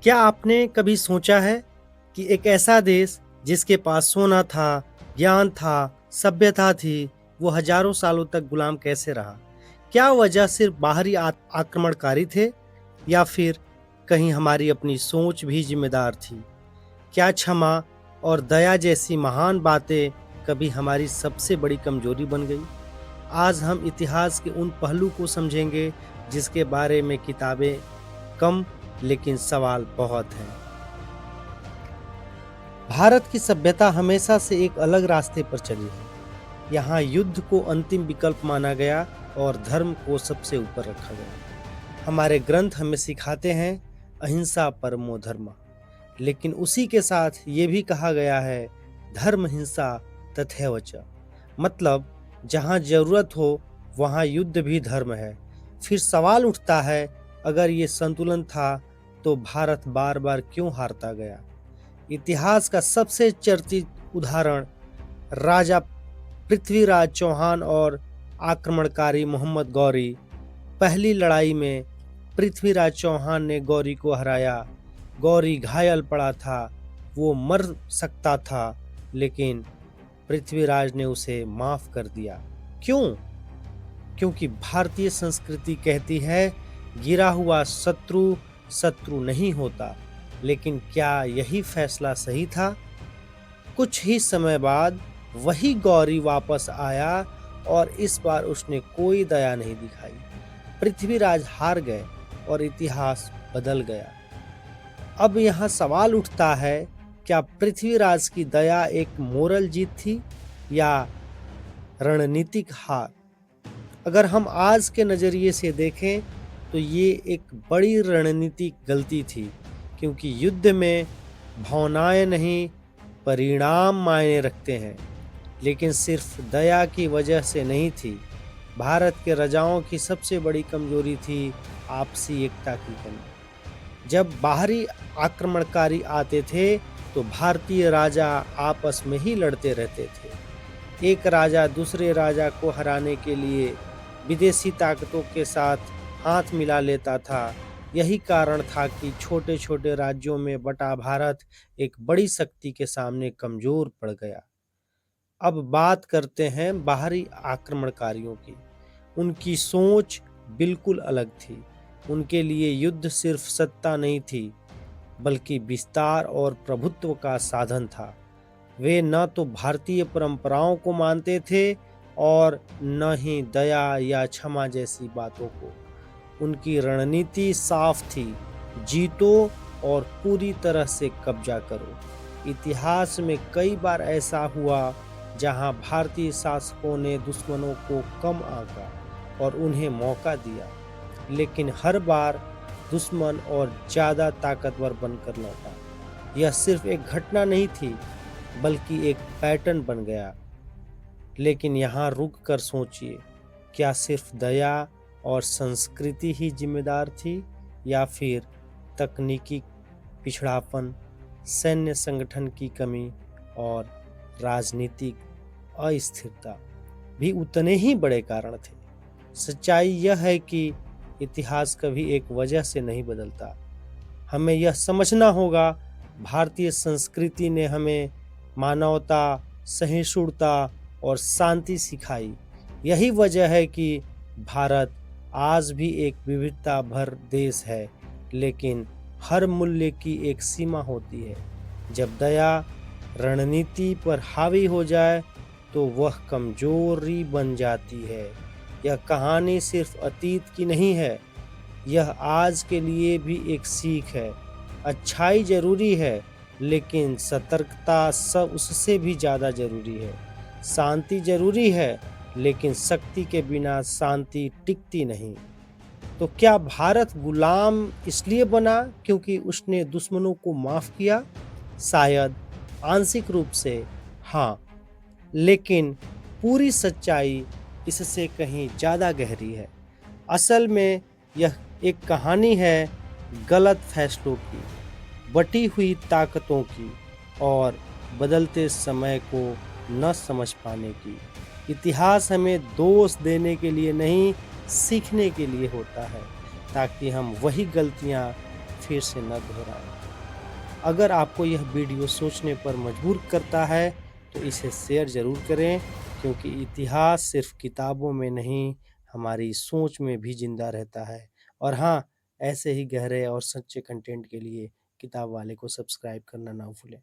क्या आपने कभी सोचा है कि एक ऐसा देश जिसके पास सोना था, ज्ञान था, सभ्यता थी, वो हजारों सालों तक गुलाम कैसे रहा? क्या वजह सिर्फ बाहरी आक्रमणकारी थे या फिर कहीं हमारी अपनी सोच भी जिम्मेदार थी? क्या क्षमा और दया जैसी महान बातें कभी हमारी सबसे बड़ी कमजोरी बन गई? आज हम इतिहास के उन पहलू को समझेंगे जिसके बारे में किताबें कम लेकिन सवाल बहुत हैं। भारत की सभ्यता हमेशा से एक अलग रास्ते पर चली है। यहाँ युद्ध को अंतिम विकल्प माना गया और धर्म को सबसे ऊपर रखा गया। हमारे ग्रंथ हमें सिखाते हैं अहिंसा परमो धर्म, लेकिन उसी के साथ ये भी कहा गया है धर्म हिंसा तथैव च। मतलब जहाँ जरूरत हो वहाँ युद्ध भी धर्म है। फिर सवाल उठता है, अगर ये संतुलन था तो भारत बार बार क्यों हारता गया? इतिहास का सबसे चर्चित उदाहरण राजा पृथ्वीराज चौहान और आक्रमणकारी मोहम्मद गौरी। पहली लड़ाई में पृथ्वीराज चौहान ने गौरी को हराया। गौरी घायल पड़ा था, वो मर सकता था, लेकिन पृथ्वीराज ने उसे माफ कर दिया। क्यों? क्योंकि भारतीय संस्कृति कहती है गिरा हुआ शत्रु शत्रु नहीं होता। लेकिन क्या यही फैसला सही था? कुछ ही समय बाद वही गौरी वापस आया और इस बार उसने कोई दया नहीं दिखाई। पृथ्वीराज हार गए और इतिहास बदल गया। अब यहाँ सवाल उठता है, क्या पृथ्वीराज की दया एक मोरल जीत थी या रणनीतिक हार? अगर हम आज के नज़रिए से देखें तो ये एक बड़ी रणनीतिक गलती थी, क्योंकि युद्ध में भावनाएं नहीं परिणाम मायने रखते हैं। लेकिन सिर्फ दया की वजह से नहीं थी। भारत के राजाओं की सबसे बड़ी कमजोरी थी आपसी एकता की कमी। जब बाहरी आक्रमणकारी आते थे तो भारतीय राजा आपस में ही लड़ते रहते थे। एक राजा दूसरे राजा को हराने के लिए विदेशी ताकतों के साथ हाथ मिला लेता था। यही कारण था कि छोटे छोटे राज्यों में बटा भारत एक बड़ी शक्ति के सामने कमजोर पड़ गया। अब बात करते हैं बाहरी आक्रमणकारियों की। उनकी सोच बिल्कुल अलग थी। उनके लिए युद्ध सिर्फ सत्ता नहीं थी, बल्कि विस्तार और प्रभुत्व का साधन था। वे न तो भारतीय परंपराओं को मानते थे और न ही दया या क्षमा जैसी बातों को। उनकी रणनीति साफ थी, जीतो और पूरी तरह से कब्जा करो। इतिहास में कई बार ऐसा हुआ जहां भारतीय शासकों ने दुश्मनों को कम आंका और उन्हें मौका दिया, लेकिन हर बार दुश्मन और ज़्यादा ताकतवर बनकर लौटा। यह सिर्फ एक घटना नहीं थी, बल्कि एक पैटर्न बन गया। लेकिन यहाँ रुक कर सोचिए, क्या सिर्फ दया और संस्कृति ही जिम्मेदार थी या फिर तकनीकी पिछड़ापन, सैन्य संगठन की कमी और राजनीतिक अस्थिरता भी उतने ही बड़े कारण थे? सच्चाई यह है कि इतिहास कभी एक वजह से नहीं बदलता। हमें यह समझना होगा, भारतीय संस्कृति ने हमें मानवता, सहिष्णुता और शांति सिखाई। यही वजह है कि भारत आज भी एक विविधता भर देश है, लेकिन हर मूल्य की एक सीमा होती है। जब दया रणनीति पर हावी हो जाए तो वह कमजोरी बन जाती है। यह कहानी सिर्फ अतीत की नहीं है, यह आज के लिए भी एक सीख है। अच्छाई जरूरी है, लेकिन सतर्कता सब उससे भी ज़्यादा जरूरी है। शांति जरूरी है, लेकिन शक्ति के बिना शांति टिकती नहीं। तो क्या भारत गुलाम इसलिए बना क्योंकि उसने दुश्मनों को माफ किया? शायद आंशिक रूप से हाँ, लेकिन पूरी सच्चाई इससे कहीं ज़्यादा गहरी है। असल में यह एक कहानी है गलत फैसलों की, बटी हुई ताकतों की और बदलते समय को न समझ पाने की। इतिहास हमें दोष देने के लिए नहीं, सीखने के लिए होता है, ताकि हम वही गलतियां फिर से न दोहराएं। अगर आपको यह वीडियो सोचने पर मजबूर करता है तो इसे शेयर ज़रूर करें, क्योंकि इतिहास सिर्फ किताबों में नहीं, हमारी सोच में भी ज़िंदा रहता है। और हाँ, ऐसे ही गहरे और सच्चे कंटेंट के लिए किताब वाले को सब्सक्राइब करना ना भूलें।